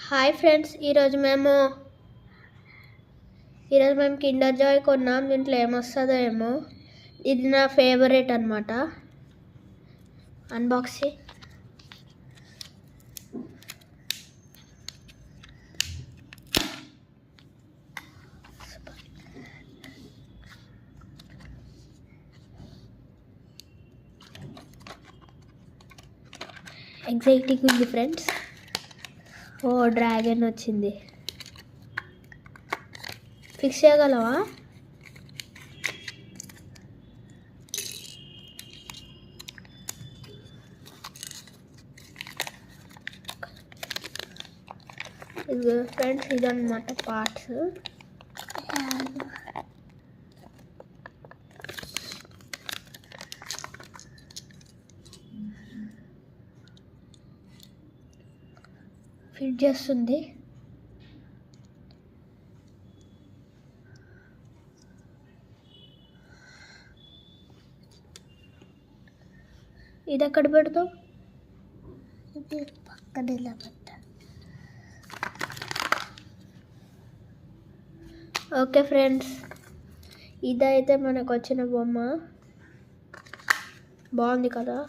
Hi friends, ఈరోజు మేము Kinder Joy కొన్నాం. దీంట్లో ఏమొస్తుందో ఏమో. ఇది నా ఫేవరెట్ అనమాట. అన్బాక్సింగ్. ఎగ్జైటింగ్ ఉంది ఫ్రెండ్స్. ఓ డ్రాగన్ వచ్చింది. ఫిక్స్ చేయగలవా? ఇది ఫ్రెండ్స్, ఇదన్నమాట పార్ట్స్. ఫిట్ చేస్తుంది. ఇది ఎక్కడ పెడతావు? ఇది పక్కన ఇలా పెట్టా. ఓకే ఫ్రెండ్స్, ఇదైతే మనకు వచ్చిన బొమ్మ. బాగుంది కదా.